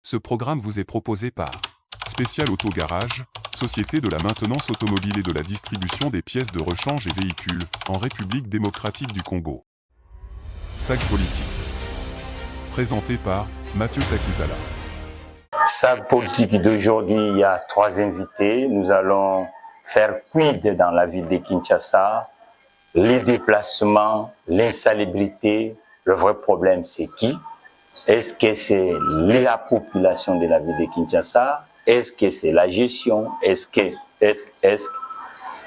Ce programme vous est proposé par Spécial Auto Garage, société de la maintenance automobile et de la distribution des pièces de rechange et véhicules, en République démocratique du Congo. SAG Politique. Présenté par Mathieu Takizala. SAG Politique d'aujourd'hui, il y a 3 invités. Nous allons faire quid dans la ville de Kinshasa, les déplacements, l'insalubrité. Le vrai problème, c'est qui? Est-ce que c'est la population de la ville de Kinshasa? Est-ce que c'est la gestion? Est-ce que...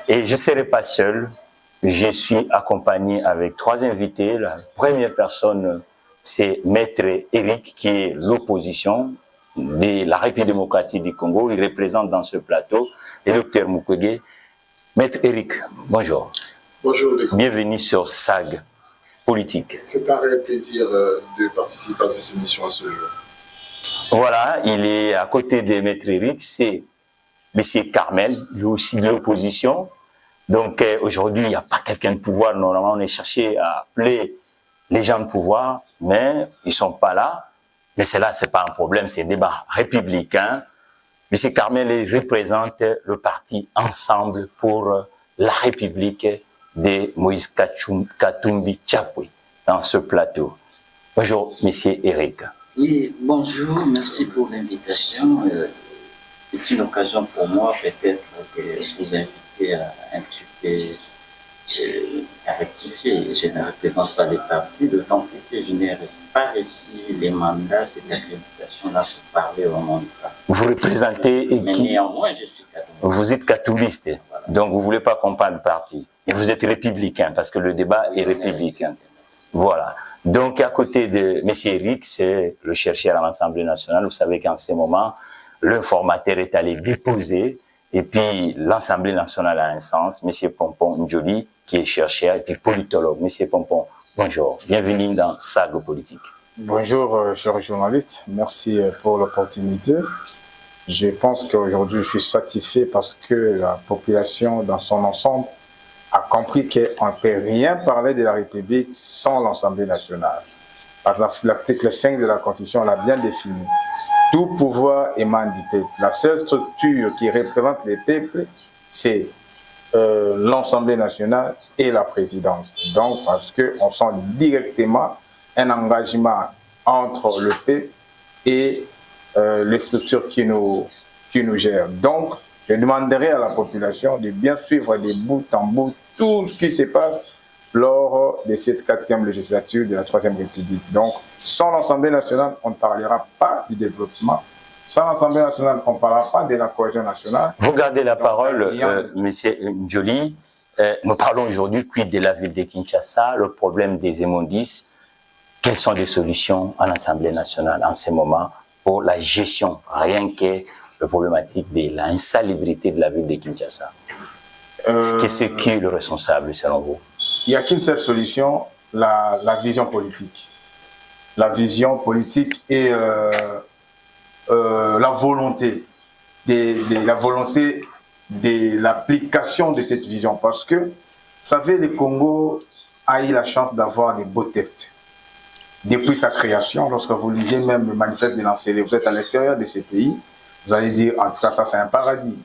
Et je ne serai pas seul. Je suis accompagné avec 3 invités. La première personne, c'est Maître Eric, qui est l'opposition de la République démocratique du Congo. Il représente dans ce plateau le docteur Mukwege. Maître Eric, bonjour. Bonjour. Bienvenue sur SAG Politique. C'est un réel plaisir de participer à cette émission à ce jour. Voilà, il est à côté de Maître Eric, c'est M. Carmel, lui aussi de l'opposition. Donc aujourd'hui, il n'y a pas quelqu'un de pouvoir. Normalement, on est cherché à appeler les gens de pouvoir, mais ils ne sont pas là. Mais c'est là, ce n'est pas un problème, c'est un débat républicain. M. Carmel représente le parti Ensemble pour la République de Moïse Katumbi Tchapoué dans ce plateau. Bonjour, M. Eric. Oui, bonjour, merci pour l'invitation. C'est une occasion pour moi peut-être de vous inviter à un petit peu à rectifier. Je ne représente pas les partis, d'autant que je n'ai pas reçu les mandats, cette accréditation-là pour parler au nom du parti. Vous représentez Mais qui? néanmoins, je suis catholique. Vous êtes catholique, Voilà. donc vous ne voulez pas qu'on parle de parti. Et vous êtes républicain, parce que le débat est républicain. Voilà. Donc, à côté de M. Eric, c'est le chercheur à l'Assemblée nationale. Vous savez qu'en ce moment, l'informateur est allé déposer, et puis l'Assemblée nationale a un sens. M. Pompon Njoli, qui est chercheur, et puis politologue. M. Pompon, bonjour. Bienvenue dans SAG Politique. Bonjour, chers journalistes. Merci pour l'opportunité. Je pense qu'aujourd'hui, je suis satisfait parce que la population dans son ensemble a compris qu'on ne peut rien parler de la République sans l'Assemblée nationale. Parce que l'article 5 de la Constitution l'a bien défini. Tout pouvoir émane du peuple. La seule structure qui représente les peuples, c'est l'Assemblée nationale et la présidence. Donc, parce qu'on sent directement un engagement entre le peuple et les structures qui nous gèrent. Donc, je demanderai à la population de bien suivre de bout en bout tout ce qui se passe lors de cette 4e législature de la 3e République. Donc, sans l'Assemblée nationale, on ne parlera pas du développement. Sans l'Assemblée nationale, on ne parlera pas de la cohésion nationale. Vous gardez la parole, M. Njoli. Nous parlons aujourd'hui de la ville de Kinshasa, le problème des immondices. Quelles sont les solutions à l'Assemblée nationale en ce moment pour la gestion, rien que la problématique de l'insalubrité de la ville de Kinshasa? Qu'est-ce qui est le responsable selon vous? Il n'y a qu'une seule solution, la vision politique. La vision politique et la volonté de l'application de cette vision. Parce que, vous savez, le Congo a eu la chance d'avoir des beaux textes. Depuis sa création, lorsque vous lisez même le manifeste de l'Ancélé, vous êtes à l'extérieur de ce pays, vous allez dire, en tout cas, ça c'est un paradis.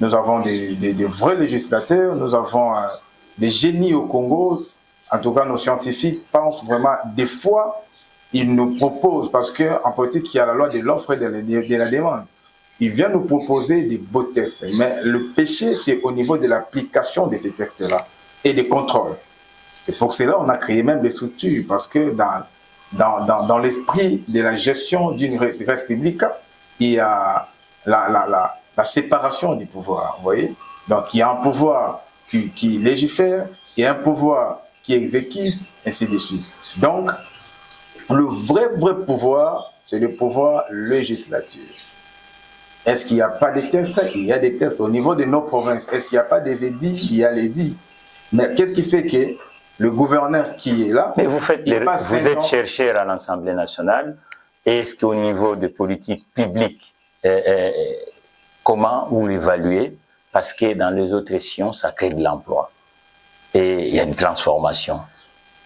Nous avons des vrais législateurs, nous avons des génies au Congo. En tout cas, nos scientifiques pensent vraiment, des fois, ils nous proposent, parce qu'en politique, il y a la loi de l'offre et de la demande. Ils viennent nous proposer des beaux textes. Mais le péché, c'est au niveau de l'application de ces textes-là et des contrôles. Et pour cela, on a créé même des structures, parce que dans l'esprit de la gestion d'une république, il y a la séparation du pouvoir, vous voyez. Donc, il y a un pouvoir qui légifère, il y a un pouvoir qui exécute, ainsi de suite. Donc, le vrai pouvoir, c'est le pouvoir législatif. Est-ce qu'il n'y a pas de textes? Il y a des textes au niveau de nos provinces. Est-ce qu'il n'y a pas des édits? Il y a les édits. Mais qu'est-ce qui fait que le gouverneur qui est là... Mais vous êtes chercheur à l'Assemblée nationale. Est-ce qu'au niveau de politique publique, comment vous l'évaluez? Parce que dans les autres régions, ça crée de l'emploi. Et il y a une transformation.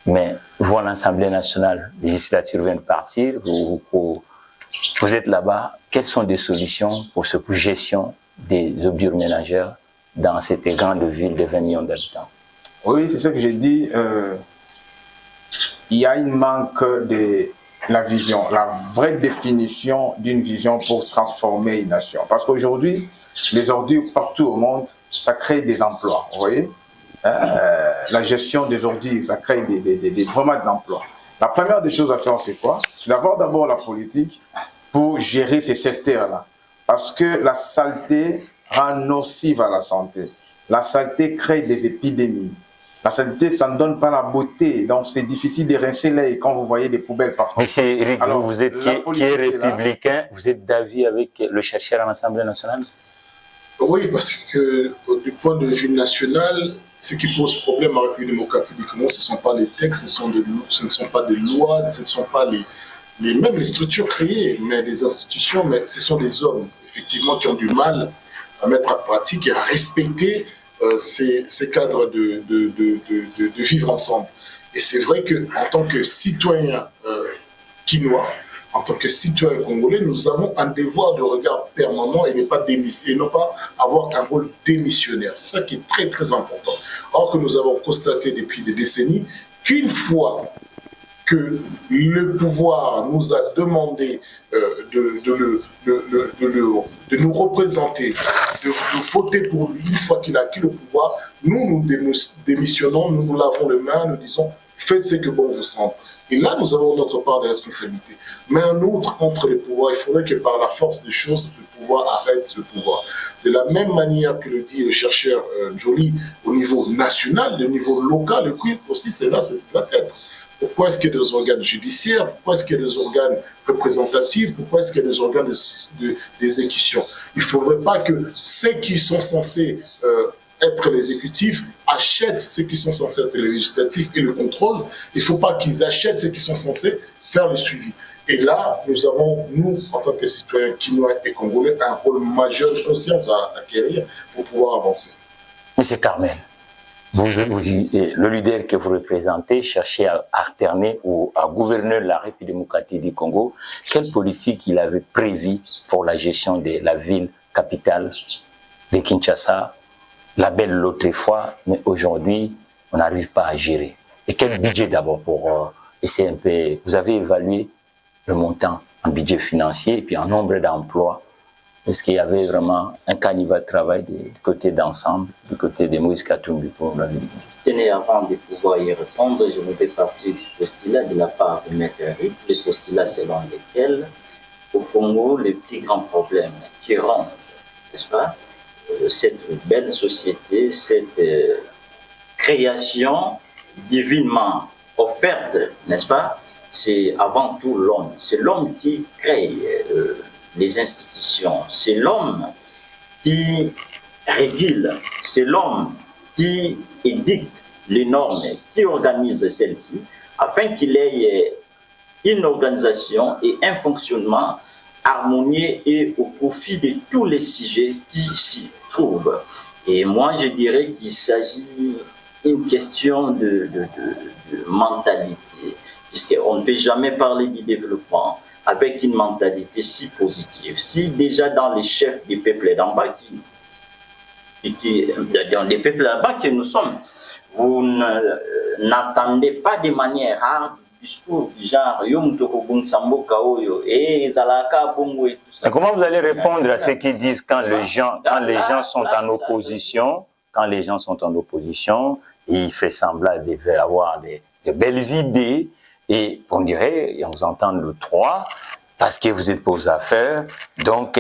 Mais vous, à l'Assemblée nationale, les législatures viennent de partir, vous vous êtes là-bas, quelles sont des solutions pour cette gestion des ordures ménagères dans cette grande ville de 20 millions d'habitants? Oui, c'est ce que j'ai dit. Il y a une manque de la vision, la vraie définition d'une vision pour transformer une nation. Parce qu'aujourd'hui, les ordures partout au monde, ça crée des emplois. Vous voyez, la gestion des ordures, ça crée vraiment des emplois. La première des choses à faire, c'est quoi? C'est d'avoir d'abord la politique pour gérer ces secteurs-là. Parce que la saleté rend nocive à la santé. La saleté crée des épidémies. La saleté, ça ne donne pas la beauté. Donc, c'est difficile de rincer l'œil quand vous voyez des poubelles partout. Monsieur Eric, vous êtes qui est républicain, vous êtes d'avis avec le chercheur à l'Assemblée nationale? Oui, parce que du point de vue national, ce qui pose problème en République démocratique du Congo, ce ne sont pas les textes, ce ne sont pas des lois, ce ne sont pas même les structures créées, mais les institutions, mais ce sont des hommes, effectivement, qui ont du mal à mettre en pratique et à respecter ces cadres de vivre ensemble. Et c'est vrai qu'en tant que citoyen quinois, en tant que citoyen congolais, nous avons un devoir de regard permanent et non pas avoir un rôle démissionnaire. C'est ça qui est très très important. Or que nous avons constaté depuis des décennies qu'une fois que le pouvoir nous a demandé de nous représenter, de voter pour lui, une fois qu'il a acquis le pouvoir, nous démissionnons, nous lavons les mains, nous disons faites ce que bon vous semble. Et là, nous avons notre part de responsabilité. Mais un autre entre les pouvoirs, il faudrait que par la force des choses, le pouvoir arrête le pouvoir. De la même manière que le dit le chercheur Joly, au niveau national, au niveau local, le cuivre aussi, c'est là, c'est la tête. Pourquoi est-ce qu'il y a des organes judiciaires? Pourquoi est-ce qu'il y a des organes représentatifs? Pourquoi est-ce qu'il y a des organes d'exécution? Il ne faudrait pas que ceux qui sont censés être l'exécutif achètent ceux qui sont censés être les législatifs et le contrôle. Il ne faut pas qu'ils achètent ceux qui sont censés faire le suivi. Et là, nous avons, nous, en tant que citoyens quinois et congolais, un rôle majeur de conscience à acquérir pour pouvoir avancer. Monsieur Carmel, le leader que vous représentez, cherchez à alterner ou à gouverner la République démocratique du Congo. Quelle politique il avait prévue pour la gestion de la ville capitale de Kinshasa, la belle l'autre fois, mais aujourd'hui, on n'arrive pas à gérer? Et quel budget d'abord pour essayer un peu? Vous avez évalué le montant en budget financier et puis en nombre d'emplois. Est-ce qu'il y avait vraiment un caniveau de travail du côté d'ensemble, du côté de Moïse Katumbi pour la ville? Avant de pouvoir y répondre, je voudrais partir du postulat de la part de Maître Eric, le postulat selon lequel, au Congo, le plus grand problème qui ronge, n'est-ce pas, cette belle société, cette création divinement offerte, n'est-ce pas, c'est avant tout l'homme. C'est l'homme qui crée les institutions. C'est l'homme qui régule. C'est l'homme qui édicte les normes, qui organise celles-ci, afin qu'il ait une organisation et un fonctionnement harmonieux et au profit de tous les sujets qui s'y trouvent. Et moi, je dirais qu'il s'agit d'une question de mentalité, puisqu'on ne peut jamais parler du développement avec une mentalité si positive. Si déjà dans les chefs des peuples d'en bas, dans les peuples là-bas que nous sommes, vous n'entendez pas de manière rare du discours du genre et comment vous allez répondre à ceux qui disent quand les gens sont en opposition, ils font semblant d'avoir de belles idées et on dirait, et on vous entend le 3, parce que vous êtes pour aux affaires, donc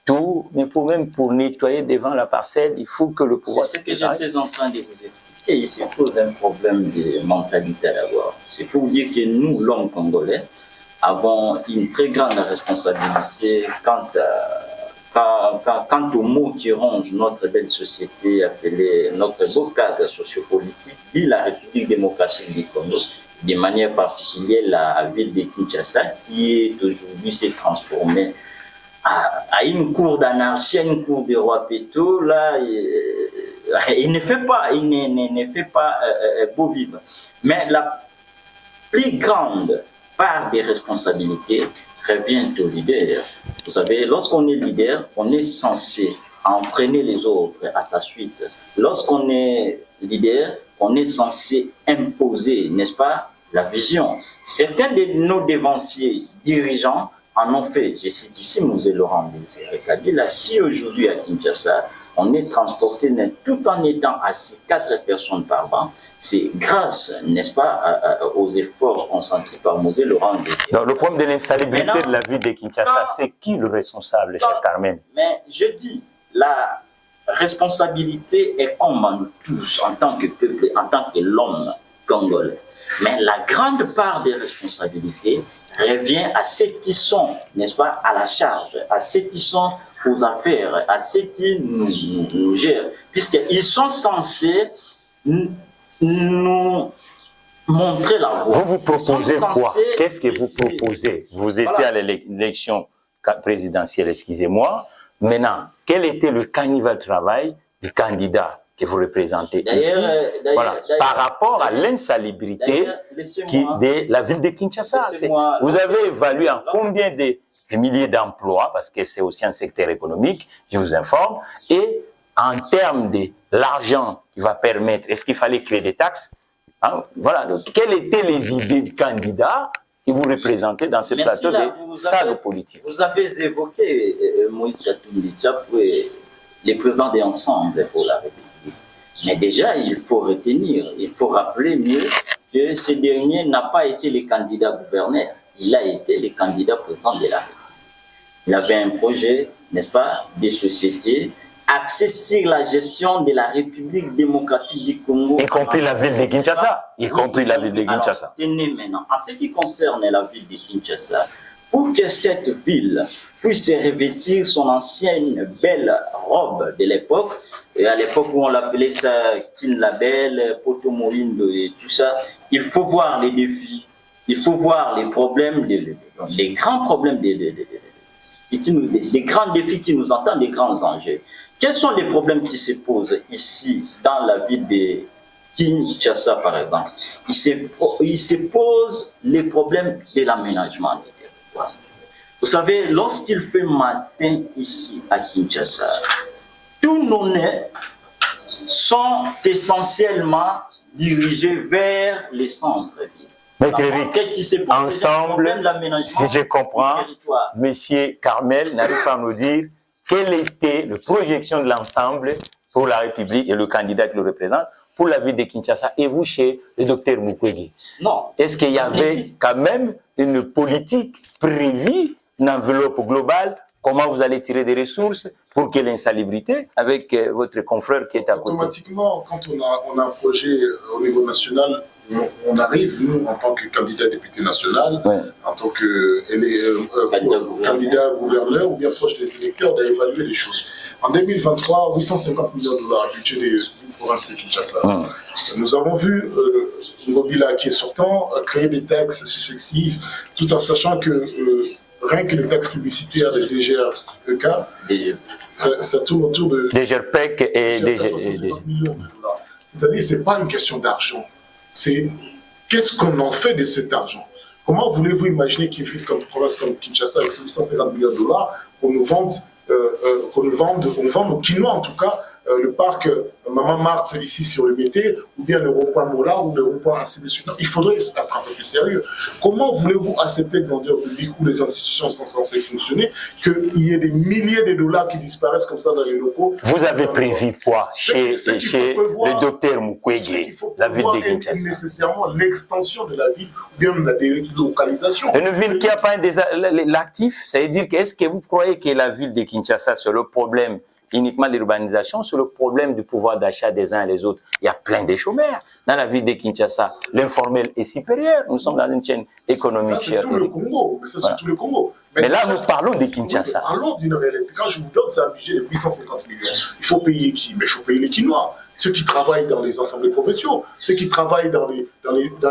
tout, mais même pour nettoyer devant la parcelle, il faut que le pouvoir... C'est ce que j'étais en train de vous expliquer. Il se pose un problème de mentalité d'abord. C'est pour dire que nous, l'homme congolais, avons une très grande responsabilité quant aux mots qui rongent notre belle société appelée notre beau cadre sociopolitique, dit la République démocratique du Congo, de manière particulière la ville de Kinshasa, qui est aujourd'hui s'est transformée à une cour d'anarchie, à une cour de roi Péto. Là, il ne fait pas beau vivre. Mais la plus grande part des responsabilités revient au leader. Vous savez, lorsqu'on est leader, on est censé entraîner les autres à sa suite. Lorsqu'on est leader, on est censé imposer, n'est-ce pas, la vision. Certains de nos dévanciers dirigeants en ont fait. Je cite ici Mosé Laurent Désiré Kabila. Si aujourd'hui à Kinshasa, on est transporté tout en étant assis 4 personnes par banc, c'est grâce, n'est-ce pas, aux efforts consentis par Mosé Laurent Désiré. Donc, le problème de l'insalubrité de la ville de Kinshasa, c'est qui le responsable, cher Carmen? Mais je dis, la responsabilité est comme à nous tous, en tant que peuple, en tant que l'homme congolais. Mais la grande part des responsabilités revient à ceux qui sont, n'est-ce pas, à la charge, à ceux qui sont aux affaires, à ceux qui nous gèrent, puisqu'ils sont censés nous montrer la voie. Vous proposez quoi? Qu'est-ce que vous proposez? Vous étiez à l'élection présidentielle, excusez-moi. Maintenant, quel était le carnival travail du candidat que vous représentez ici, voilà, par rapport à l'insalubrité de la ville de Kinshasa? Vous avez évalué en combien de milliers d'emplois, parce que c'est aussi un secteur économique, je vous informe, et en termes de l'argent qui va permettre, est-ce qu'il fallait créer des taxes? Hein, voilà, donc, quelles étaient les idées du candidat que vous représentez dans ce plateau de salle politique? Vous avez évoqué Moïse Katumbi Tchapoué, les présidents des Ensembles pour la République. Mais déjà, il faut retenir, il faut rappeler mieux que ce dernier n'a pas été le candidat gouverneur, il a été le candidat président de la République. Il avait un projet, n'est-ce pas, de société axé sur la gestion de la République démocratique du Congo. Y compris la ville de Kinshasa. Y compris la ville de Kinshasa. Tenez maintenant, en ce qui concerne la ville de Kinshasa, pour que cette ville puisse revêtir son ancienne belle robe de l'époque, et à l'époque où on l'appelait ça Kin Label, Poto Morindo et tout ça, il faut voir les défis, il faut voir les problèmes, les grands problèmes, les grands défis qui nous attendent, les grands enjeux. Quels sont les problèmes qui se posent ici, dans la ville de Kinshasa, par exemple? Il se pose les problèmes de l'aménagement des territoires. Vous savez, lorsqu'il fait matin ici à Kinshasa, tous nos nez sont essentiellement dirigés vers les centres-villes. Maître Eric, ensemble, si je comprends, Monsieur Carmel n'arrive pas à nous dire quelle était la projection de l'ensemble pour la République et le candidat qui le représente pour la ville de Kinshasa et vous chez le docteur Mukwege. Non. Est-ce qu'il y avait quand même une politique prévue, une enveloppe globale? Comment vous allez tirer des ressources pour que l'insalubrité, avec votre confrère qui est à côté? Automatiquement, quand on a un projet au niveau national, on arrive, nous, en tant que candidat député national, en tant que candidat gouverneur ou bien proche des électeurs, d'évaluer les choses. En 2023, 850 millions de dollars, budget de la province de Kinshasa. Nous avons vu Ngobila, qui est sortant, créer des taxes successives, tout en sachant que rien que les taxes publicitaires des DGRPK, ça tourne autour de DGRPEC et millions de dollars. C'est-à-dire, ce n'est pas une question d'argent. C'est qu'est-ce qu'on en fait de cet argent? Comment voulez-vous imaginer qu'une ville comme province comme Kinshasa, avec 850 millions de dollars, qu'on nous vende aux Kinois en tout cas, le parc Maman Marthe ici sur le Mété, ou bien le rond-point Mola, ou le rond-point ainsi de suite. Il faudrait être un peu plus sérieux. Comment voulez-vous accepter dans un public où les institutions sont censées fonctionner, qu'il y ait des milliers de dollars qui disparaissent comme ça dans les locaux? Vous avez prévu quoi chez le docteur Mukwege, la ville de Kinshasa? Nécessairement l'extension de la ville, ou bien la délocalisation. Une ville qui n'a pas l'actif, ça veut dire qu'est-ce que vous croyez que la ville de Kinshasa, c'est le problème uniquement de l'urbanisation, sur le problème du pouvoir d'achat des uns et des autres? Il y a plein de chômeurs. Dans la ville de Kinshasa, l'informel est supérieur. Nous sommes dans une chaîne économique. Ça, c'est tout le Congo. Mais ça, c'est tout le Congo. Mais là, nous parlons de Kinshasa. Oui, parlons d'une réalité. Quand je vous donne, c'est un budget de 850 millions. Il faut payer qui? Mais il faut payer les Kinois. Ceux qui travaillent dans les assemblées provinciaux, ceux qui travaillent dans les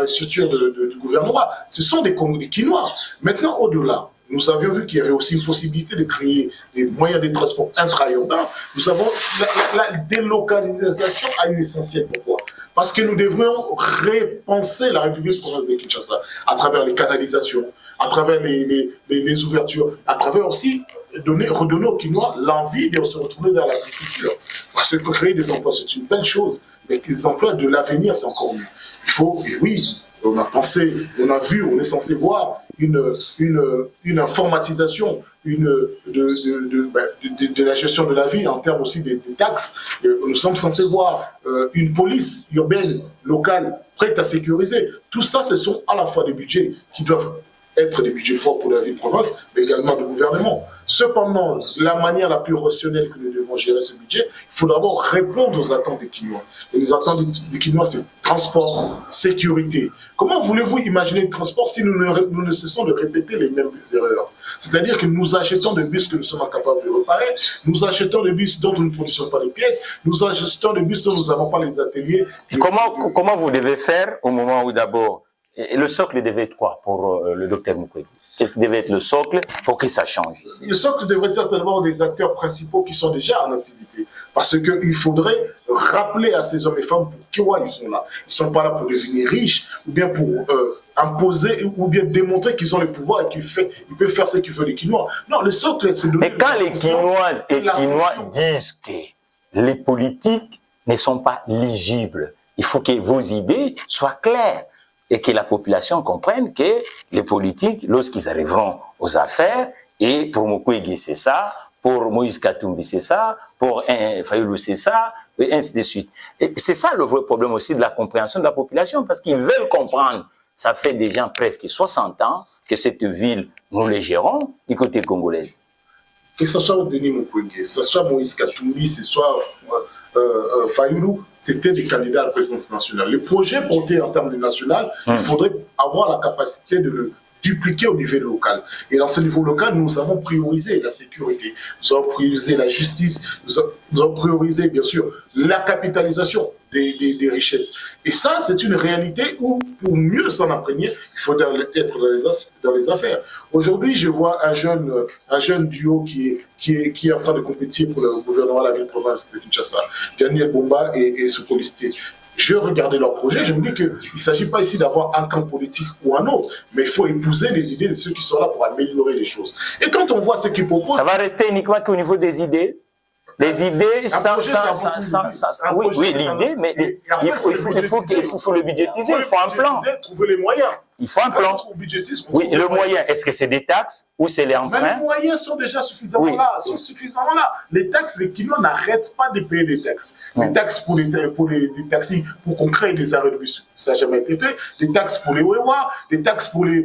structures du gouvernement, ce sont des Kinois. Maintenant, au-delà, nous avions vu qu'il y avait aussi une possibilité de créer des moyens de transport intra-urbains. Nous avons la délocalisation a une essentielle. Pourquoi? Parce que nous devrions repenser la République province de Kinshasa à travers les canalisations, à travers les ouvertures, à travers aussi redonner aux Kinois l'envie de se retourner vers l'agriculture. Parce que créer des emplois, c'est une belle chose, mais que les emplois de l'avenir, c'est encore mieux. Il faut, et oui, on a pensé, on a vu, on est censé voir une informatisation de la gestion de la ville en termes aussi des taxes. Nous sommes censés voir une police urbaine, locale, prête à sécuriser. Tout ça, ce sont à la fois des budgets qui doivent être des budgets forts pour la ville-province, mais également du gouvernement. Cependant, la manière la plus rationnelle que nous devons gérer ce budget, il faut d'abord répondre aux attentes des Kinois. Et les attentes des Kinois, c'est transport, sécurité. Comment voulez-vous imaginer le transport si nous ne cessons de répéter les mêmes erreurs? C'est-à-dire que nous achetons des bus que nous sommes incapables de réparer, nous achetons des bus dont nous ne produisons pas les pièces, nous achetons des bus dont nous n'avons pas les ateliers. Et comment vous devez faire au moment où d'abord, le socle devait être quoi pour le docteur Mukwege? Qu'est-ce qui devait être le socle pour que ça change ici? Le socle devrait être d'abord des acteurs principaux qui sont déjà en activité. Parce qu'il faudrait rappeler à ces hommes et femmes pourquoi ils sont là. Ils ne sont pas là pour devenir riches, ou bien pour imposer, ou bien démontrer qu'ils ont le pouvoir et qu'ils peuvent faire ce qu'ils veulent les Kinois. Non, le socle, c'est de... Mais quand les Kinoises et Kinois disent que les politiques ne sont pas ligibles, il faut que vos idées soient claires et que la population comprenne que les politiques, lorsqu'ils arriveront aux affaires, et pour Mukwege c'est ça, pour Moïse Katumbi c'est ça, pour Fayulu c'est ça, et ainsi de suite. Et c'est ça le vrai problème aussi de la compréhension de la population, parce qu'ils veulent comprendre. Ça fait déjà presque 60 ans que cette ville, nous les gérons du côté congolais. Que ce soit Denis Mukwege, que ce soit Moïse Katumbi, que ce soit Fayulu, c'était des candidats à la présidence nationale. Le projet porté en termes de national, il faudrait avoir la capacité de le dupliquer au niveau local. Et dans ce niveau local, nous avons priorisé la sécurité, nous avons priorisé la justice, nous avons priorisé, bien sûr, la capitalisation des richesses. Et ça, c'est une réalité où, pour mieux s'en imprégner, il faut être dans les affaires. Aujourd'hui, je vois un jeune duo qui est en train de compétir pour le gouvernement de la ville-province de Kinshasa, Daniel Bomba et Sokoliste. Je regardais leur projet, je me dis qu'il ne s'agit pas ici d'avoir un camp politique ou un autre, mais il faut épouser les idées de ceux qui sont là pour améliorer les choses. Et quand on voit ce qu'ils proposent... Ça va rester uniquement qu'au niveau des idées? Les idées, oui, l'idée, mais il faut le budgétiser, il faut un plan. Trouver les moyens. Il faut un plan. Oui, le moyen, est-ce que c'est des taxes ou c'est les emprunts? Mais les moyens sont déjà suffisamment là. Les taxes, les Kinois n'arrêtent pas de payer des taxes. Les taxes pour les taxis, pour qu'on crée des arrêts de bus, ça n'a jamais été fait. Des taxes pour les Wewa, des taxes pour les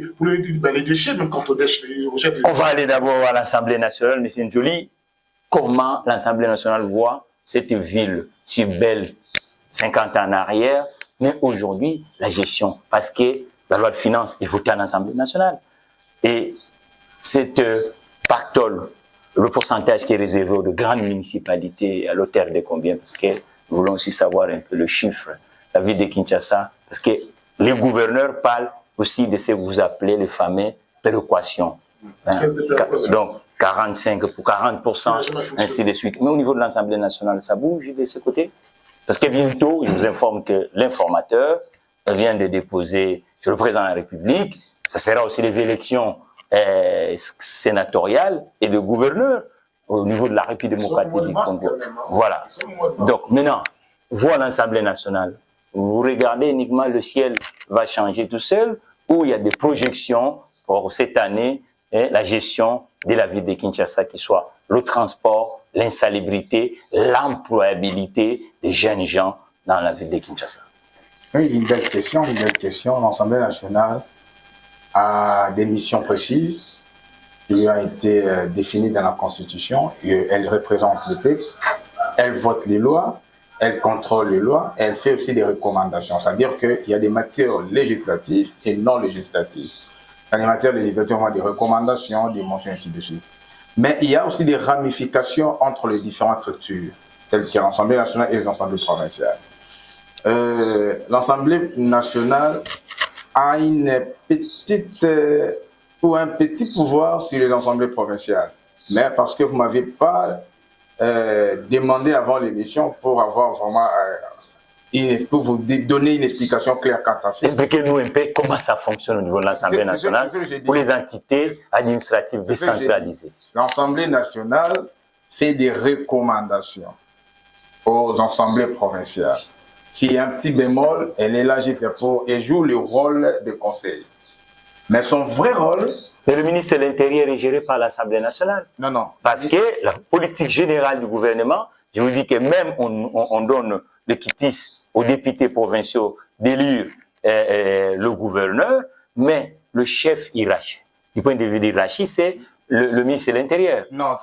déchets, même quand on rejette les... On va aller d'abord à l'Assemblée nationale, M. Njoli. Comment l'Assemblée nationale voit cette ville si belle 50 ans en arrière, mais aujourd'hui, la gestion, parce que la loi de finances est votée à l'Assemblée nationale. Et cette pactole, le pourcentage qui est réservé aux grandes municipalités, à l'auteur de combien? Parce que nous voulons aussi savoir un peu le chiffre, la ville de Kinshasa, parce que les gouverneurs parlent aussi de ce que vous appelez les fameux péréquations. Hein? Donc, 45 pour 40%, ainsi de suite. Mais au niveau de l'Assemblée nationale, ça bouge de ce côté? Parce que bientôt, il nous informe que l'informateur vient de déposer sur le président de la République, ça sera aussi les élections sénatoriales et de gouverneurs au niveau de la République démocratique du Congo. Voilà. Donc maintenant, vous à l'Assemblée nationale, vous regardez uniquement le ciel va changer tout seul, ou il y a des projections pour cette année, la gestion de la ville de Kinshasa, qui soit le transport, l'insalubrité, l'employabilité des jeunes gens dans la ville de Kinshasa. Oui, une belle question, une belle question. L'Assemblée nationale a des missions précises qui lui ont été définies dans la Constitution. Et elle représente le peuple, elle vote les lois, elle contrôle les lois, et elle fait aussi des recommandations. C'est-à-dire qu'il y a des matières législatives et non législatives. Dans les matières législatives, on a des recommandations, des motions, ainsi de suite. Mais il y a aussi des ramifications entre les différentes structures, telles que l'Assemblée nationale et les assemblées provinciales. L'Assemblée nationale a une petite ou un petit pouvoir sur les assemblées provinciales. Mais parce que vous ne m'avez pas demandé avant l'émission pour avoir vraiment pour vous donner une explication claire quant à ça. Expliquez-nous un peu comment ça fonctionne au niveau de l'Assemblée nationale pour les entités administratives décentralisées. L'Assemblée nationale fait des recommandations aux assemblées provinciales. S'il y a un petit bémol, elle élargit et joue le rôle de conseil. Mais son vrai rôle... Mais le ministre de l'Intérieur est géré par l'Assemblée nationale. Non, non. Parce que la politique générale du gouvernement, je vous dis que même on donne le quitus aux députés provinciaux d'élire le gouverneur, mais le chef hiérarchique, du point de vue de hiérarchie, c'est le ministre de l'Intérieur. Non,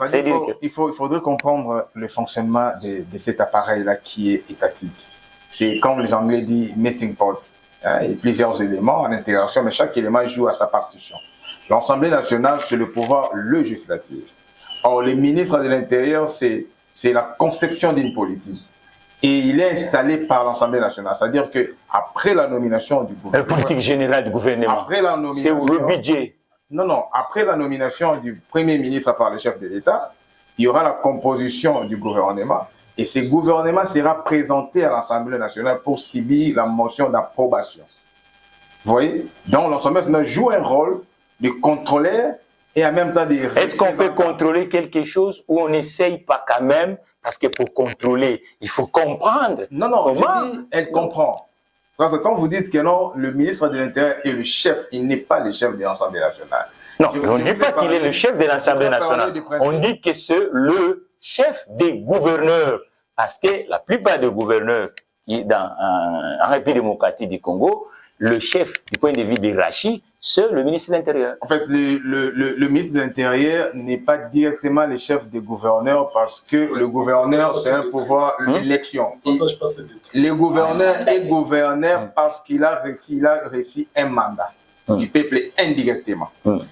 il faudrait comprendre le fonctionnement de cet appareil-là qui est étatique. C'est comme les Anglais disent meeting pot. Il y a plusieurs éléments en intégration, mais chaque élément joue à sa partition. L'Assemblée nationale, c'est le pouvoir législatif. Or, le ministre de l'Intérieur, c'est la conception d'une politique. Et il est installé par l'Assemblée nationale. C'est-à-dire qu'après la nomination du gouvernement... La politique générale du gouvernement. C'est le budget. Non, non. Après la nomination du Premier ministre par le chef de l'État, il y aura la composition du gouvernement. Et ce gouvernement sera présenté à l'Assemblée nationale pour subir la motion d'approbation. Vous voyez? Donc l'Assemblée nationale joue un rôle de contrôleur et en même temps de... Est-ce qu'on peut contrôler quelque chose ou on n'essaye pas quand même? Parce que pour contrôler, il faut comprendre. Non, non, je dis, elle comprend. Parce que quand vous dites que non, le ministre de l'Intérieur est le chef, il n'est pas le chef de l'Assemblée nationale. Non, on ne dit pas qu'il est le chef de l'Assemblée nationale. On dit que c'est le chef des gouverneurs. Parce que la plupart des gouverneurs qui en République démocratique du Congo, le chef du point de vue de hiérarchie, c'est le ministre de l'Intérieur. En fait, le ministre de l'Intérieur n'est pas directement le chef des gouverneurs parce que le gouverneur, c'est un pouvoir d'élection. Le gouverneur est gouverneur parce qu'il a reçu un mandat du peuple indirectement.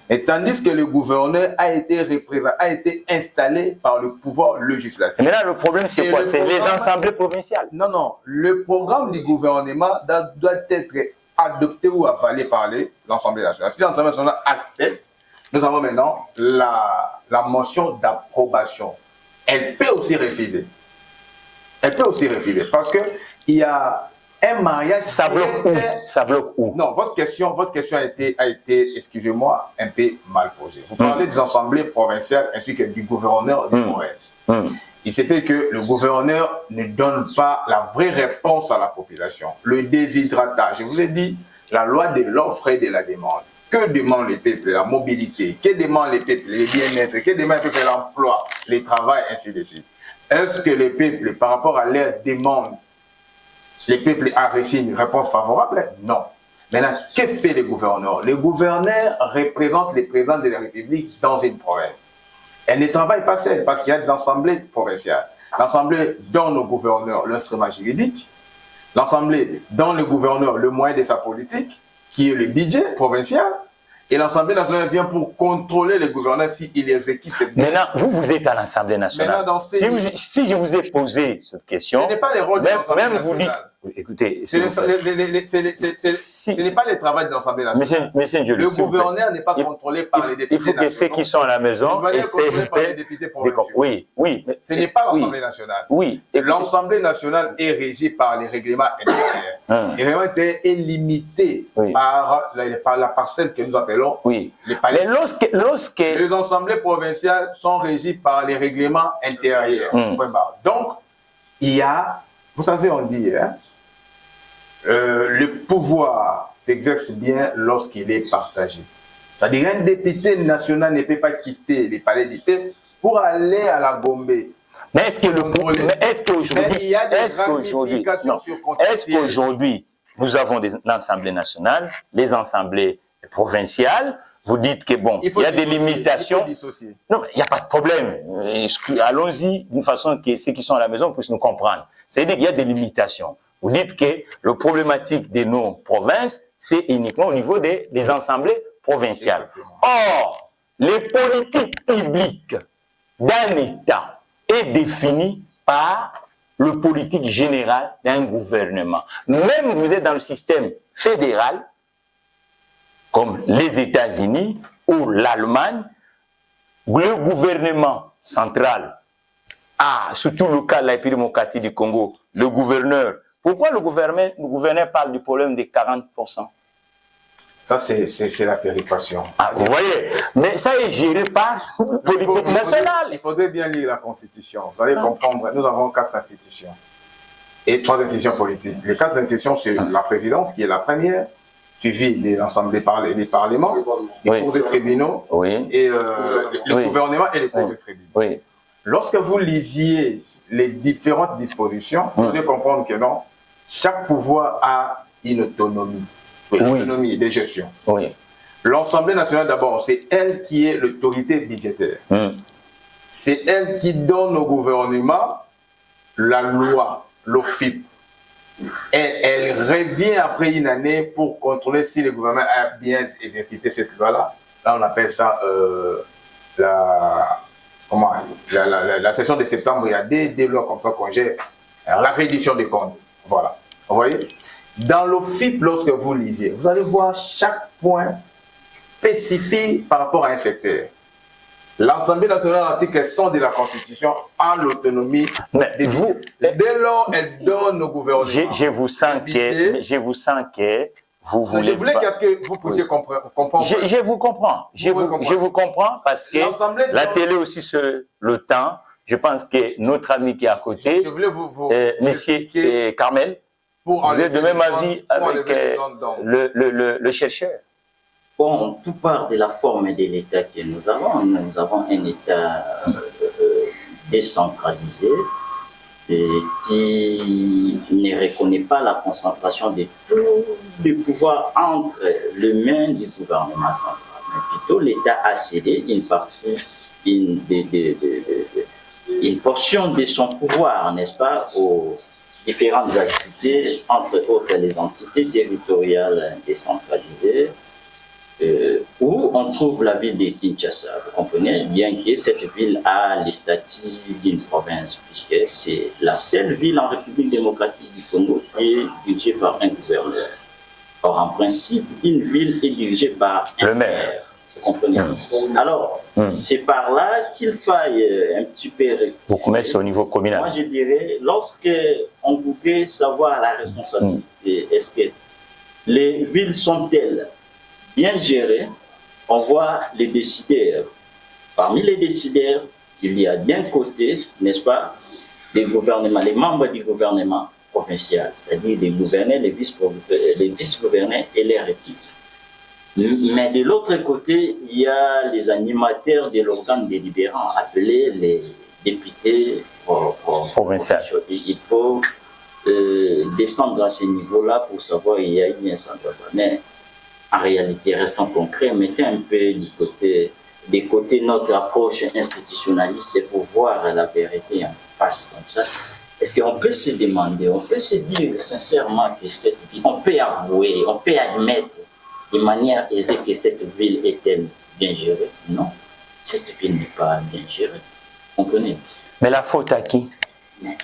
Et tandis que le gouverneur a été installé par le pouvoir législatif. Mais là, le problème, c'est quoi? C'est les assemblées provinciales. Non, non. Le programme du gouvernement doit être adopté ou avalé par l'Assemblée nationale. Si l'Assemblée nationale accepte, nous avons maintenant la motion d'approbation. Elle peut aussi refuser. Elle peut aussi refuser parce qu'il y a un mariage... Ça bloque où? Ça bloque où? Non, votre question a été excusez-moi, un peu mal posée. Vous parlez des assemblées provinciales ainsi que du gouverneur de province. Il se peut que le gouverneur ne donne pas la vraie réponse à la population. Le déshydratage. Je vous ai dit, la loi de l'offre et de la demande. Que demande le peuple? La mobilité. Que demande le peuple? Le bien-être. Que demande le peuple? L'emploi, le travail, ainsi de suite. Est-ce que le peuple, par rapport à leur demande, le peuple a reçu une réponse favorable? Non. Maintenant, que fait le gouverneur? Le gouverneur représente le président de la République dans une province. Elle ne travaille pas seule parce qu'il y a des assemblées provinciales. L'Assemblée donne au gouverneur l'instrument juridique. L'Assemblée donne au gouverneur le moyen de sa politique, qui est le budget provincial. Et l'Assemblée nationale vient pour contrôler le gouverneur s'il exécute bien. Maintenant, vous êtes à l'Assemblée nationale. Si je vous ai posé cette question... Ce n'est pas le rôle de l'Assemblée nationale. Écoutez, ce n'est pas le travail de l'Assemblée nationale. Le gouverneur n'est pas contrôlé par les députés. Il faut que ceux qui sont à la maison essaient par les députés provinciaux. Oui, oui. Ce n'est pas l'Assemblée nationale. Oui. L'Assemblée nationale est régie par les règlements intérieurs. Les règlements intérieurs est limité par la parcelle que nous appelons les palais. Mais lorsque les assemblées provinciales sont régies par les règlements intérieurs. Donc, il y a, vous savez, on dit, le pouvoir s'exerce bien lorsqu'il est partagé. C'est-à-dire qu'un député national ne peut pas quitter les palais du peuple pour aller à la Gombe. Mais est-ce qu'aujourd'hui, nous avons l'Assemblée nationale, les assemblées provinciales? Vous dites que bon, il y a des limitations. Non, il n'y a pas de problème. Allons-y d'une façon que ceux qui sont à la maison puissent nous comprendre. C'est-à-dire qu'il y a des limitations. Vous dites que le problématique de nos provinces, c'est uniquement au niveau des assemblées provinciales. Exactement. Or, les politiques publiques d'un État est définie par le politique général d'un gouvernement. Même vous êtes dans le système fédéral, comme les États-Unis ou l'Allemagne, le gouvernement central a, surtout le cas de la République démocratique du Congo, le gouverneur Pourquoi le gouverneur parle du problème des 40%? Ça, c'est la péréquation. Ah, vous voyez, mais ça est géré par politique nationale. Il faudrait bien lire la Constitution. Vous allez comprendre, nous avons 4 institutions et 3 institutions politiques. Les 4 institutions, c'est la présidence qui est la première, suivie de l'ensemble des parlements, les cours et tribunaux, et le gouvernement et les cours et tribunaux. Oui. Lorsque vous lisiez les différentes dispositions, vous allez comprendre que non, chaque pouvoir a une autonomie. L'autonomie de gestion. Oui. L'Assemblée nationale, d'abord, c'est elle qui est l'autorité budgétaire. C'est elle qui donne au gouvernement la loi, l'OFIP. Elle revient après une année pour contrôler si le gouvernement a bien exécuté cette loi-là. Là, on appelle ça la session de septembre. Il y a des lois comme ça qu'on gère. Alors, la réduction des comptes. Voilà. Vous voyez? Dans l'OFIP, lorsque vous lisez, vous allez voir chaque point spécifique par rapport à un secteur. L'Assemblée nationale, l'article 100 de la Constitution, a l'autonomie. Dès lors, elle donne au gouvernement. Je vous sens que vous voulez. Je voulais que vous puissiez comprendre. Je vous comprends. Je vous comprends parce que la télé aussi, le temps. Je pense que notre ami qui est à côté, monsieur Carmel, vous êtes de même avis avec le chercheur. Bon, tout part de la forme de l'État que nous avons. Nous avons un État décentralisé qui ne reconnaît pas la concentration de tous les pouvoirs entre les mains du gouvernement central. Mais plutôt, l'État a cédé une portion de son pouvoir, n'est-ce pas, aux différentes entités, entre autres les entités territoriales décentralisées, où on trouve la ville de Kinshasa. Vous comprenez bien que cette ville a le statut d'une province, puisque c'est la seule ville en République démocratique du Congo qui est dirigée par un gouverneur. Or, en principe, une ville est dirigée par un maire. Vous comprenez? Alors, c'est par là qu'il faille un petit peu rectifier. Beaucoup mais c'est au niveau communal. Moi, je dirais, lorsque on voudrait savoir la responsabilité, est-ce que les villes sont-elles bien gérées? On voit les décideurs. Parmi les décideurs, il y a d'un côté, n'est-ce pas, les membres du gouvernement provincial, c'est-à-dire les gouverneurs, les vice-gouverneurs et les républiques. Mais de l'autre côté, il y a les animateurs de l'organe délibérant, appelés les députés provinciaux. Il faut descendre à ce niveau-là pour savoir qu'il y a une incentive. Mais en réalité, restons concrets, mettez un peu de côté notre approche institutionnaliste pour voir la vérité en face comme ça. Est-ce qu'on peut se demander, on peut se dire sincèrement que cette ville, on peut avouer, on peut admettre de manière aisée que cette ville est-elle bien gérée? Non, cette ville n'est pas bien gérée. Vous comprenez? Mais la faute à qui?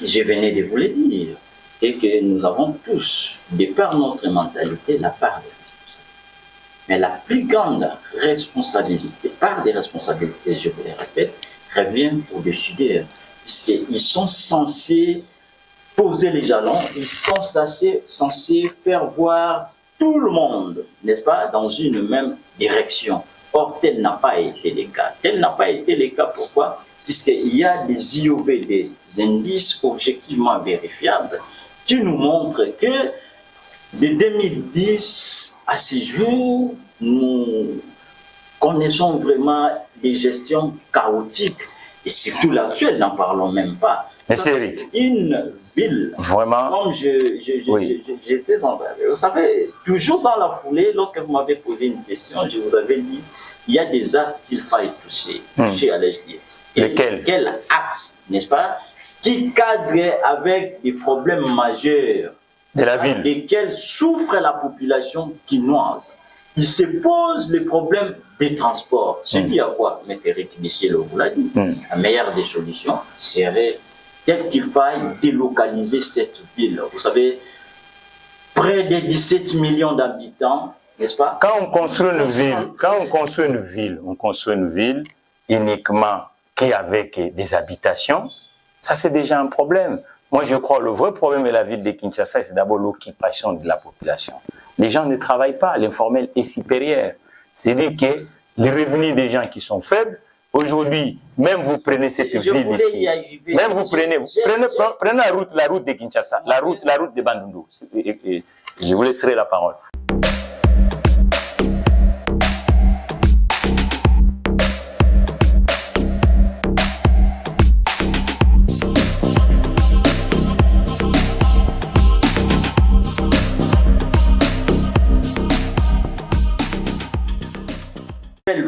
Je venais de vous le dire. Et que nous avons tous, de par notre mentalité, la part des responsabilités. Mais la plus grande responsabilité, part des responsabilités, je vous le répète, revient au-dessus d'eux. Puisqu'ils sont censés poser les jalons, ils sont censés faire voir tout le monde, n'est-ce pas, dans une même direction. Or, tel n'a pas été le cas. Tel n'a pas été le cas, pourquoi? Puisqu'il y a des IOV, des indices objectivement vérifiables, qui nous montrent que de 2010 à ce jour, nous connaissons vraiment des gestions chaotiques. Et surtout l'actuel, n'en parlons même pas. Mais c'est Eric. Une ville, vraiment, comme j'étais en train. Vous savez, toujours dans la foulée, lorsque vous m'avez posé une question, je vous avais dit, il y a des axes qu'il faille toucher, allais-je dire. Lesquels? Quel axe, n'est-ce pas, qui cadre avec des problèmes majeurs de la ville, desquels souffre la population quinoise. Il se pose les problèmes des transports. Ce qui a quoi, M. Eric Michel vous l'a dit, la meilleure des solutions serait telle qu'il faille délocaliser cette ville. Vous savez, près de 17 millions d'habitants, n'est-ce pas? Quand on construit une ville, uniquement qu'avec des habitations, ça c'est déjà un problème. Moi, je crois que le vrai problème de la ville de Kinshasa, c'est d'abord l'occupation de la population. Les gens ne travaillent pas, l'informel est supérieur. C'est-à-dire que les revenus des gens qui sont faibles, aujourd'hui, même vous prenez cette ville ici, même vous prenez la route de Kinshasa, la route de Bandundu. Je vous laisserai la parole.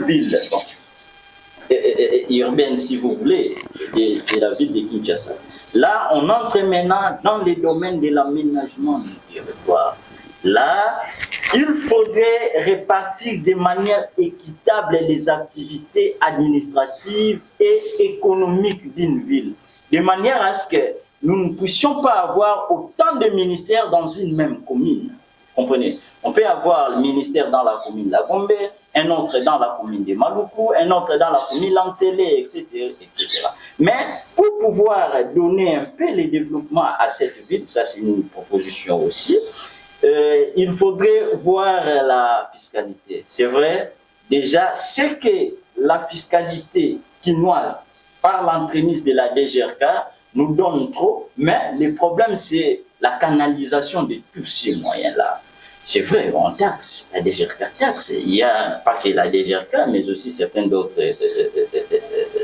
Ville urbaine, si vous voulez, de la ville de Kinshasa. Là, on entre maintenant dans les domaines de l'aménagement du territoire. Là, il faudrait répartir de manière équitable les activités administratives et économiques d'une ville, de manière à ce que nous ne puissions pas avoir autant de ministères dans une même commune. Vous comprenez? On peut avoir le ministère dans la commune de la Gombe, un autre dans la commune de Maluku, un autre dans la commune de Lansele, etc., etc. Mais pour pouvoir donner un peu le développement à cette ville, ça c'est une proposition aussi, il faudrait voir la fiscalité. C'est vrai, déjà, c'est que la fiscalité quinoise, par l'entremise de la DGRK, nous donne trop, mais le problème c'est la canalisation de tous ces moyens-là. C'est vrai, on taxe, la DGRK taxe. Il n'y a pas que la DGRK, mais aussi certains d'autres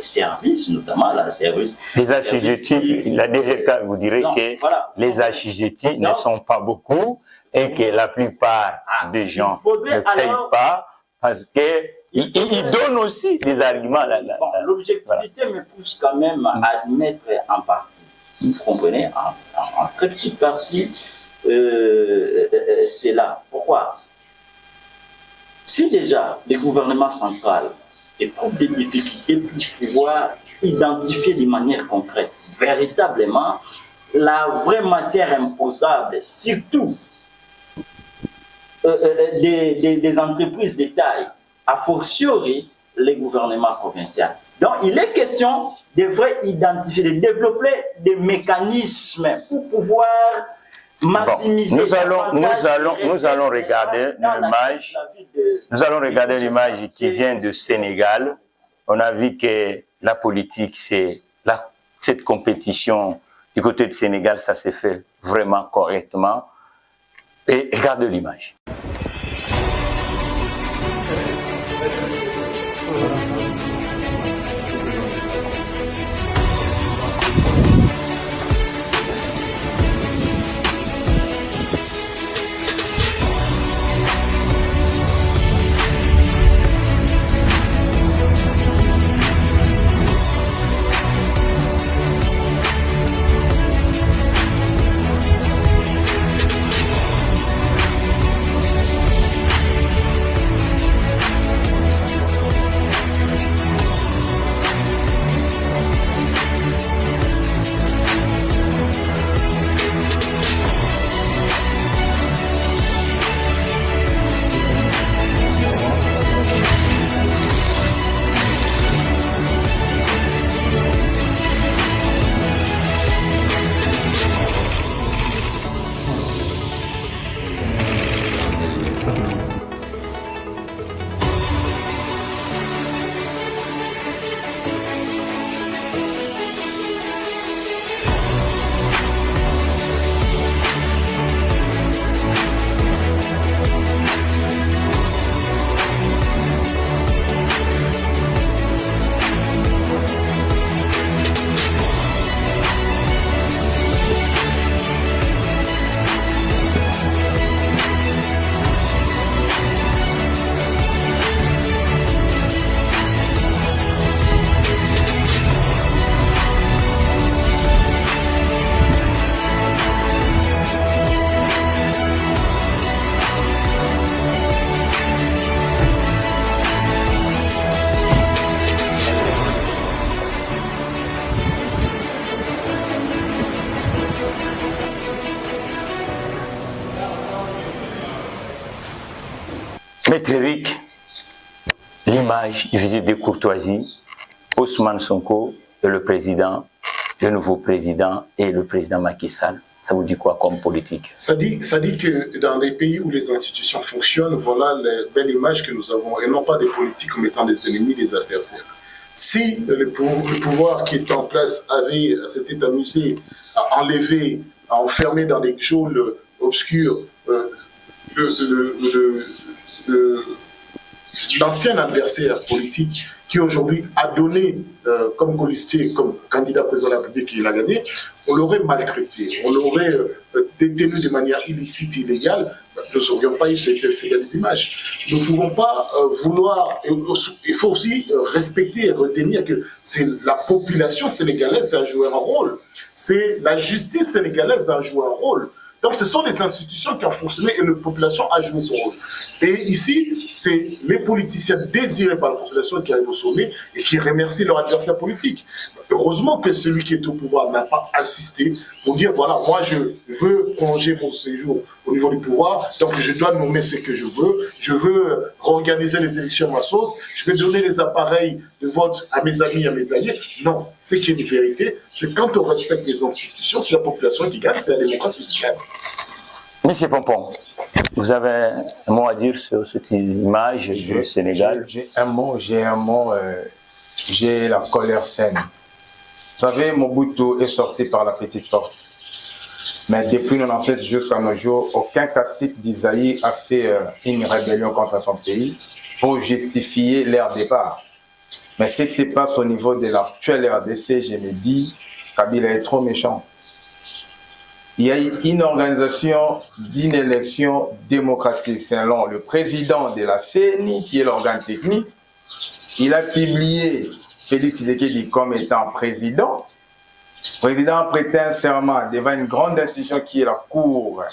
services, notamment la service. Les assujettis, la DGRK vous dirait que voilà, les assujettis ne sont pas beaucoup et que la plupart des gens ne payent pas parce qu'ils donnent aussi des arguments. Bon, l'objectivité me pousse quand même à admettre en partie. Vous comprenez, en très petite partie. C'est là. Pourquoi? Si déjà le gouvernement central éprouve des difficultés pour pouvoir identifier de manière concrète, véritablement, la vraie matière imposable, surtout des entreprises de taille, a fortiori les gouvernements provinciaux. Donc il est question de vrai identifier, de développer des mécanismes pour pouvoir maximiser. Bon, nous allons regarder l'image. Nous allons regarder l'image qui vient de Sénégal. On a vu que la politique, c'est cette compétition du côté de Sénégal, ça s'est fait vraiment correctement. Et regardez l'image. Maître Eric, l'image, visite de courtoisie, Ousmane Sonko et le président le nouveau président et le président Macky Sall? Ça vous dit quoi comme politique? Ça dit que dans les pays où les institutions fonctionnent, voilà la belle image que nous avons, et non pas des politiques comme étant des ennemis, des adversaires. Si le pouvoir qui est en place s'était amusé à enlever, à enfermer dans des geôles obscures l'ancien adversaire politique qui aujourd'hui a donné comme colistier, comme candidat président de la République qui l'a gagné, on l'aurait maltraité, on l'aurait détenu de manière illicite, illégale, nous n'aurions pas eu ces belles images. Nous ne pouvons pas vouloir, il faut aussi respecter et retenir que c'est la population sénégalaise qui a joué un rôle, c'est la justice sénégalaise qui a joué un rôle. Donc ce sont les institutions qui ont fonctionné et la population a joué son rôle. Et ici, c'est les politiciens désirés par la population qui arrivent au sommet et qui remercient leur adversaire politique. Heureusement que celui qui est au pouvoir n'a pas assisté pour dire, voilà, moi je veux prolonger mon séjour au niveau du pouvoir, donc je dois nommer ce que je veux organiser les élections à ma sauce, je vais donner les appareils de vote à mes amis, à mes alliés. Non, ce qui est une vérité, c'est quand on respecte les institutions, c'est la population qui gagne, c'est la démocratie qui gagne. Monsieur Pompon, vous avez un mot à dire sur cette image du Sénégal? J'ai un mot, j'ai la colère saine. Vous savez, Mobutu est sorti par la petite porte. Mais depuis 1997 jusqu'à nos jours, aucun cacique d'Isaïe a fait une rébellion contre son pays pour justifier leur départ. Mais ce qui se passe au niveau de l'actuelle RDC, je me dis, Kabila est trop méchant. Il y a une organisation d'une élection démocratique selon le président de la CENI, qui est l'organe technique. Il a publié Félix Tshisekedi comme étant président. Le président a prêté un serment devant une grande institution qui est la Cour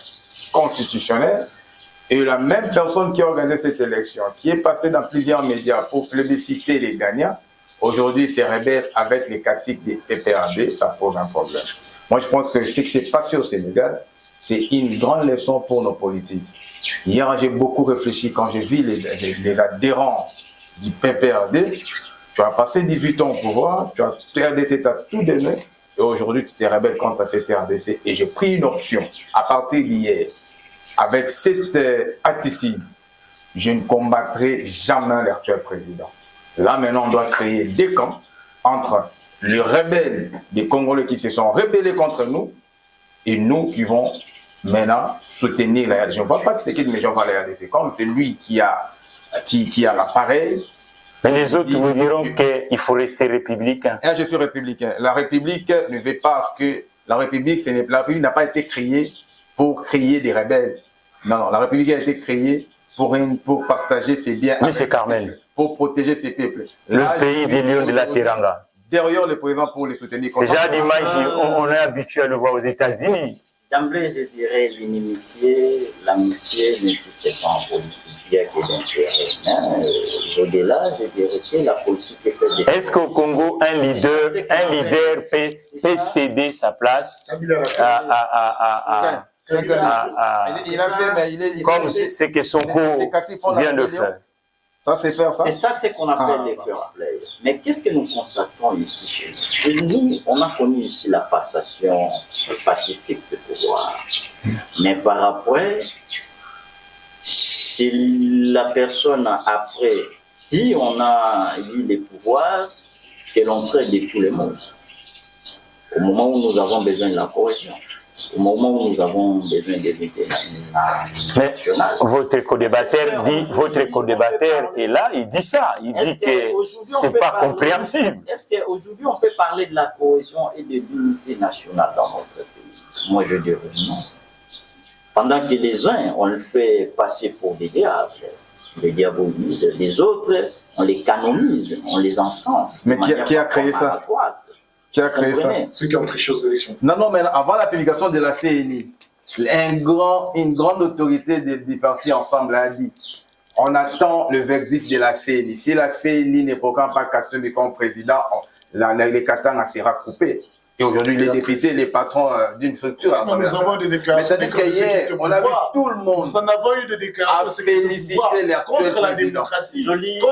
constitutionnelle. Et la même personne qui a organisé cette élection, qui est passée dans plusieurs médias pour plébisciter les gagnants, aujourd'hui se rebelle avec les caciques des PPRD, ça pose un problème. Moi, je pense que ce qui s'est passé au Sénégal, c'est une grande leçon pour nos politiques. Hier, j'ai beaucoup réfléchi quand j'ai vu les adhérents du PPRD. Tu as passé 18 ans au pouvoir, tu as RDC, tu as tout donné, et aujourd'hui, tu te rebelles contre cette RDC. Et j'ai pris une option à partir d'hier. Avec cette attitude, je ne combattrai jamais l'actuel président. Là, maintenant, on doit créer des camps entre les rebelles des Congolais qui se sont rebellés contre nous et nous qui vont maintenant soutenir la RDC. Je ne vois pas de ce qu'il mais je vois la RDC. Comme c'est lui qui a l'appareil. Mais les autres vous diront qu'il faut rester républicain. Je suis républicain. La République ne veut pas parce que la République n'a pas été créée pour créer des rebelles. Non, la République a été créée pour partager ses biens. Mais c'est Carmel. Pour protéger ses peuples. Le pays des lions de la Teranga. Derrière le président pour les soutenir. C'est déjà l'image, on est habitué à le voir aux États-Unis. D'emblée, je dirais l'inimitié, l'amitié n'existe pas en politique. Il y a que l'intérêt. Au-delà, je dirais que la politique est faite de... Est-ce qu'au Congo, un leader peut céder sa place comme ce que Sonko vient de faire? Ça, c'est faire ça? C'est ça ce qu'on appelle les fair play. Mais qu'est-ce que nous constatons ici chez nous? Chez nous, on a connu ici la passation pacifique de pouvoir. Mais par après, c'est la personne après qui on a eu les pouvoirs que l'on traite de tout le monde. Au moment où nous avons besoin de la cohésion. Au moment où nous avons besoin d'éviter la nationale. Votre co-débatteur est là, il dit ça. Il dit que c'est pas compréhensible. Est-ce qu'aujourd'hui on peut parler de la cohésion et de l'unité nationale dans notre pays? Moi je dirais non. Pendant que les uns, on le fait passer pour des diables, les diabolisent, les autres, on les canonise, on les encense. Mais qui a créé ça? Qui a créé ça? Ceux qui ont triché aux élections. Non, mais avant la publication de la CNI, une grande autorité du parti Ensemble a dit on attend le verdict de la CNI. Si la CNI ne proclame pas Katumbi comme président, les Katanga sera coupé. Et aujourd'hui, les députés, les patrons d'une structure. Nous avons des déclarations. Mais c'est-à-dire qu'hier, on a vu tout le monde. Nous en avons eu des déclarations. À féliciter l'actuel président. Contre la démocratie.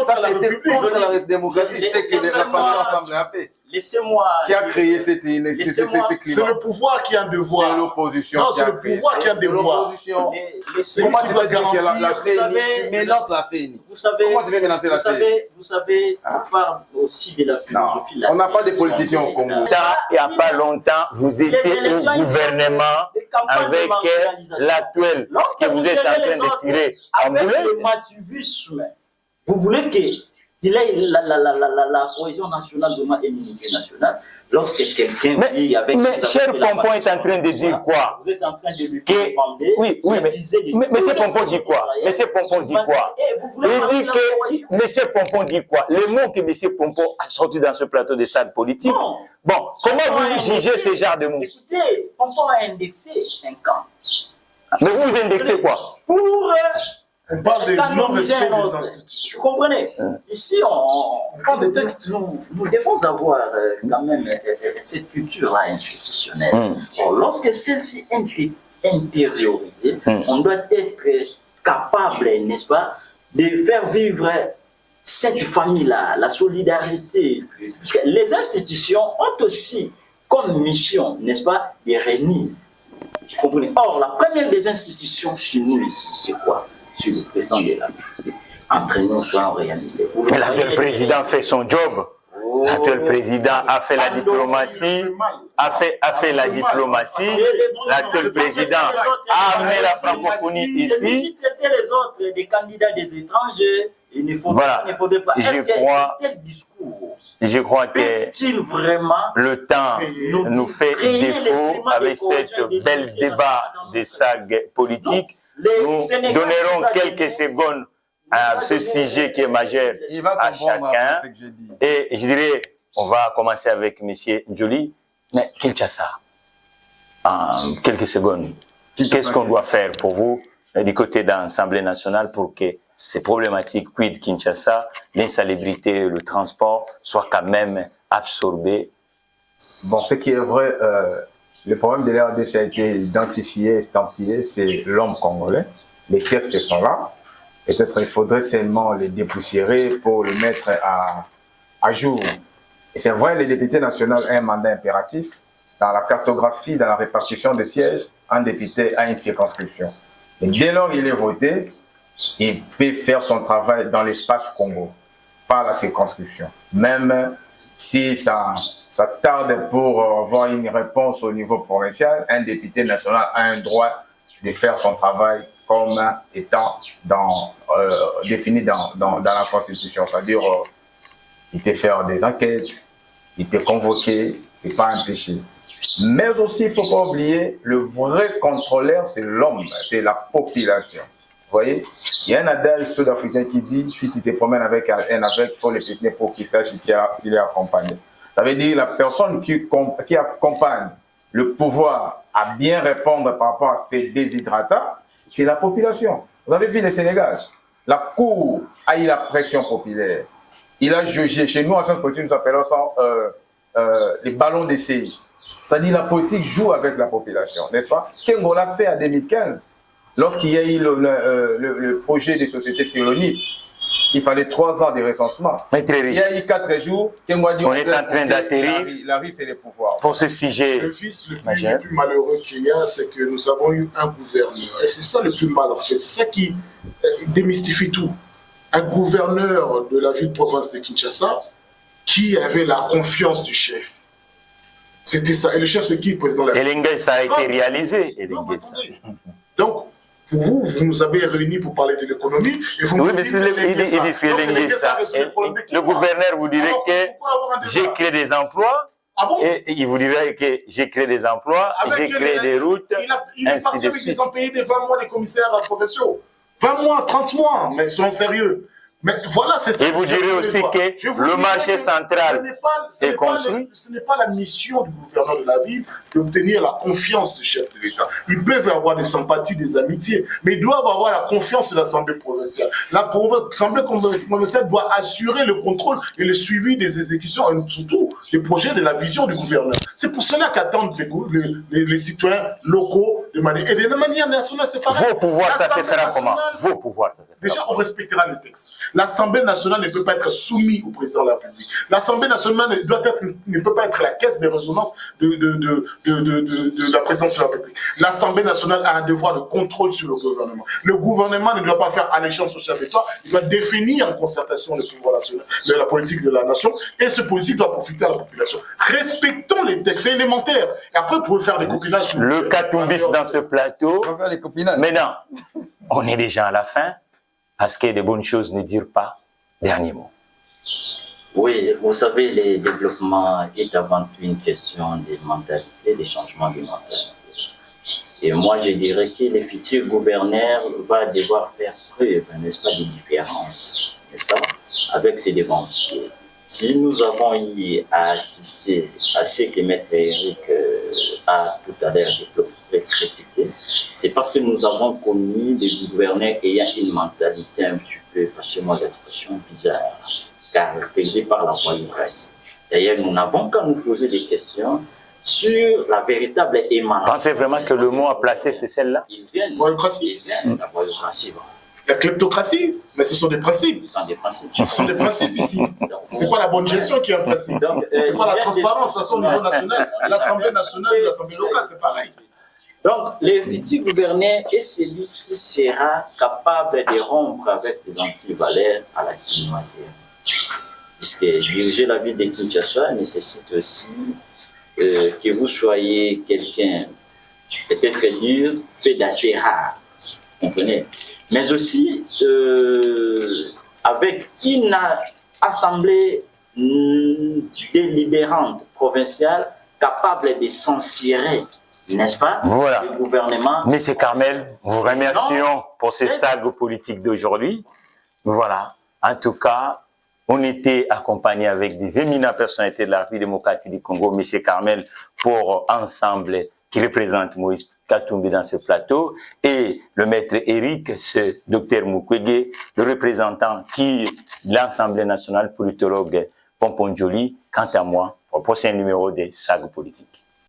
Ça, c'était contre la démocratie. C'est ce que le parti Ensemble a fait. Laissez-moi. Qui a créé ces climat? C'est le pouvoir qui a un devoir. C'est l'opposition. Non, c'est le pouvoir qui a un devoir. Comment tu peux dire que la CENI, tu menaces la CENI? Comment tu peux menacer la CENI? Vous savez, on parle aussi de la philosophie. On n'a pas de politiciens au Congo. Il n'y a pas longtemps, vous étiez au gouvernement avec l'actuel que vous êtes en train de tirer en boulet. Le matuvisme, vous voulez qu'il ait la cohésion nationale et l'unité nationale lorsque quelqu'un vit avec... Mais cher Pompon est en train de dire quoi? Vous êtes en train de lui faire demander... Oui, mais c'est Pompon dit quoi? Monsieur Pompon dit quoi? Il dit que... Monsieur Pompon dit quoi? Le mot que Monsieur Pompon a sorti dans ce plateau de salle politique. Bon, comment vous jugez ce genre de mots? Écoutez, Pompon a indexé un camp. Mais vous indexez quoi? Pour... On parle de non-respect des institutions. Vous comprenez? Ici, on parle des textes. Nous devons avoir quand même cette culture-là institutionnelle. Lorsque celle-ci est intériorisée, on doit être capable, n'est-ce pas, de faire vivre cette famille-là, la solidarité. Parce que les institutions ont aussi comme mission, n'est-ce pas, de réunir. Vous comprenez? Or, la première des institutions chez nous ici, c'est quoi? Sur le président de la République. Entraînons, soyons réalistes. L'actuel président fait son job. L'actuel président a fait la diplomatie, a fait la diplomatie. L'actuel président a amené la francophonie ici. Traiter les autres des candidats des étrangers, il ne faudrait pas. Je crois que le temps nous fait défaut avec cette belle débat de SAG politique. Nous donnerons quelques secondes à ce sujet qui est majeur à chacun. Et je dirais, on va commencer avec M. Njoli. Mais Kinshasa, en quelques secondes, qu'est-ce qu'on doit faire pour vous du côté de l'Assemblée nationale pour que ces problématiques quid Kinshasa, l'insalubrité, le transport soient quand même absorbés? Bon, ce qui est vrai, le problème de l'RDC a été identifié, estampillé, c'est l'homme congolais. Les textes sont là. Peut-être il faudrait seulement les dépoussiérer pour les mettre à jour. Et c'est vrai, les députés nationaux ont un mandat impératif. Dans la cartographie, dans la répartition des sièges, un député a une circonscription. Et dès lors qu'il est voté, il peut faire son travail dans l'espace Congo, pas la circonscription. Même si ça tarde pour avoir une réponse au niveau provincial, un député national a un droit de faire son travail comme étant défini dans la Constitution. C'est-à-dire, il peut faire des enquêtes, il peut convoquer, ce n'est pas un péché. Mais aussi, il ne faut pas oublier, le vrai contrôleur, c'est l'homme, c'est la population. Vous voyez, il y a un adage sud-africain qui dit, si tu te promènes avec un aveugle, il faut le péter pour qu'il sache qu'il est accompagné. Ça veut dire la personne qui accompagne le pouvoir à bien répondre par rapport à ces déshydratants, c'est la population. Vous avez vu le Sénégal, la Cour a eu la pression populaire. Il a jugé, chez nous en sciences politiques, nous appelons ça les ballons d'essai. C'est-à-dire la politique joue avec la population, n'est-ce pas? Kengo l'a fait en 2015, lorsqu'il y a eu le projet des sociétés cyroniques. Il fallait 3 ans de recensement. Il y a eu 4 jours, Kengo a dit on est en train d'atterrir. La vie, c'est les pouvoirs. Pour ce sujet. Le fils le plus malheureux qu'il y a, c'est que nous avons eu un gouverneur. Et c'est ça le plus mal, en fait. C'est ça qui démystifie tout. Un gouverneur de la ville de province de Kinshasa qui avait la confiance du chef. C'était ça. Et le chef, c'est qui, le président de la République? Elengay, ça a été réalisé. Donc, pour vous, vous nous avez réunis pour parler de l'économie. Oui, mais il dit c'est Elengay ça. Le gouverneur vous dirait que j'ai créé des emplois. Ah bon? Et il vous dirait que j'ai créé des emplois, j'ai créé des routes, il est parti avec des employés de 20 mois des commissaires provinciaux. 20 mois, 30 mois, mais soyons sérieux. Mais voilà, c'est ça. Et vous direz aussi que le marché central est construit. Ce n'est pas la mission du gouverneur de la ville d'obtenir la confiance du chef de l'État. Ils peuvent avoir des sympathies, des amitiés, mais ils doivent avoir la confiance de l'Assemblée provinciale. L'Assemblée provinciale doit assurer le contrôle et le suivi des exécutions, et surtout des projets de la vision du gouverneur. C'est pour cela qu'attendent les citoyens locaux et de manière nationale, c'est pareil. Vos pouvoirs, ça se fera comment? Vos pouvoirs, ça se fera déjà, on respectera le texte. L'Assemblée nationale ne peut pas être soumise au président de la République. L'Assemblée nationale ne peut pas être la caisse de résonance de la présidence de la République. L'Assemblée nationale a un devoir de contrôle sur le gouvernement. Le gouvernement ne doit pas faire allégeance au chef d'État, il doit définir en concertation le pouvoir national, de la politique de la nation, et ce politique doit profiter à la population. Respectons les textes, c'est élémentaire. Et après, vous pouvez faire des copinages. Le Katumbis dans ce plateau. On va faire les copinages. Maintenant, on est déjà à la fin, parce que de bonnes choses ne durent pas. Dernier mot. Oui, vous savez, le développement est avant tout une question des mentalités, des changements de mentalité. Et moi, je dirais que les futurs gouverneurs vont devoir faire preuve, n'est-ce pas, de différence, n'est-ce pas, avec ces dévanciers. Si nous avons eu à assister à ce que Maître Eric a tout à l'heure critiqué, c'est parce que nous avons connu des gouverneurs ayant une mentalité un petit peu, facilement d'expression bizarre, caractérisée par la voyoucratie. D'ailleurs, nous n'avons qu'à nous poser des questions sur la véritable émanation. Pensez vraiment que le mot à placer, c'est celle-là? Ils viennent de la voyoucratie. La kleptocratie, mais ce sont des principes. Ce sont des principes. Ce sont des principes ici. C'est pas la bonne gestion qui est un principe. C'est pas la transparence, ça c'est au niveau national. L'Assemblée nationale et l'Assemblée locale, c'est pareil. Donc, le futur gouverneur est celui qui sera capable de rompre avec les antivaleurs à la chinoiserie. Puisque diriger la ville de Kinshasa nécessite aussi que vous soyez quelqu'un peut-être dur, fait d'assez rare, vous comprenez, mais aussi avec une assemblée délibérante provinciale capable de censurer, n'est-ce pas, voilà, le gouvernement. Monsieur Carmel, vous remercions pour ces sagas politiques d'aujourd'hui. Voilà, en tout cas, on était accompagné avec des éminentes personnalités de la République démocratique du Congo, M. Carmel, pour Ensemble, qui représente Moïse Katumbi dans ce plateau, et le maître Eric, ce docteur Mukwege, le représentant qui l'Assemblée nationale, politologue Pompon Joli. Quant à moi, au prochain numéro des sagas politiques.